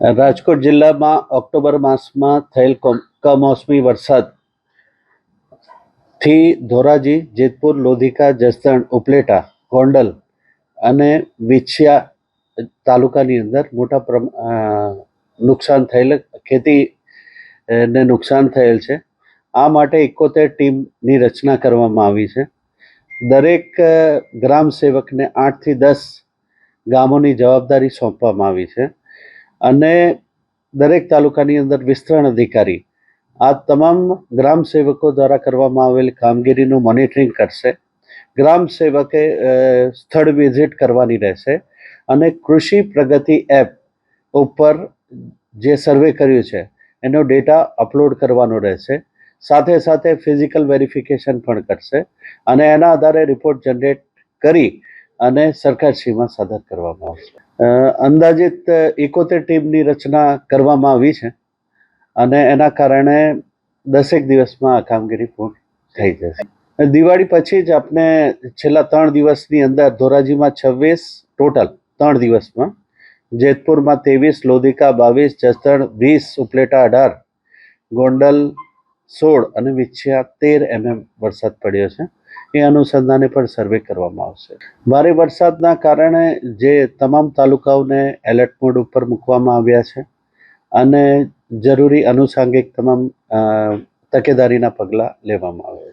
રાજકોટ જિલ્લામાં ઓક્ટોબર માસમાં થયેલ કમોસમી વરસાદથી ધોરાજી, જેતપુર, લોધિકા, જસદણ, ઉપલેટા, ગોંડલ અને વિછિયા તાલુકાની અંદર મોટા નુકસાન થયેલ, ખેતીને નુકસાન થયેલ છે. આ માટે 71 ટીમની રચના કરવામાં આવી છે. દરેક ગ્રામ સેવકને 8 થી 10 ગામોની જવાબદારી સોંપવામાં આવી છે અને દરેક તાલુકાની અંદર વિસ્તરણ અધિકારી આ તમામ ગ્રામ સેવકો દ્વારા કરવામાં આવેલી કામગીરીનું મોનિટરિંગ કરશે. ગ્રામ સેવકે સ્થળ વિઝિટ કરવાની રહેશે અને કૃષિ પ્રગતિ એપ ઉપર જે સર્વે કર્યું છે એનો ડેટા અપલોડ કરવાનો રહેશે. સાથે સાથે ફિઝિકલ વેરિફિકેશન પણ કરશે અને એના આધારે રિપોર્ટ જનરેટ કરી અને સરકારશ્રીમાં સાદર કરવામાં આવશે. અંદાજિત 71 ટીમની રચના કરવામાં આવી છે અને એના કારણે 10 દિવસમાં આ કામગીરી પૂર્ણ થઈ જશે. દિવાળી પછી જ આપણે છેલ્લા 3 દિવસની અંદર ધોરાજીમાં 26 ટોટલ 3 દિવસમાં, જેતપુરમાં 23, લોધિકા 22, જસદણ 20, ઉપલેટા 18, ગોંડલ 16 અને વિછિયા 13 વરસાદ પડ્યો છે. એ અનુસંધાને પણ સર્વે કરવામાં આવશે. ભારે વરસાદના કારણે જે તમામ તાલુકાઓને એલર્ટ મોડ ઉપર મૂકવામાં આવ્યા છે અને જરૂરી આનુષાંગિક તમામ તકેદારીના પગલાં લેવામાં આવ્યા છે.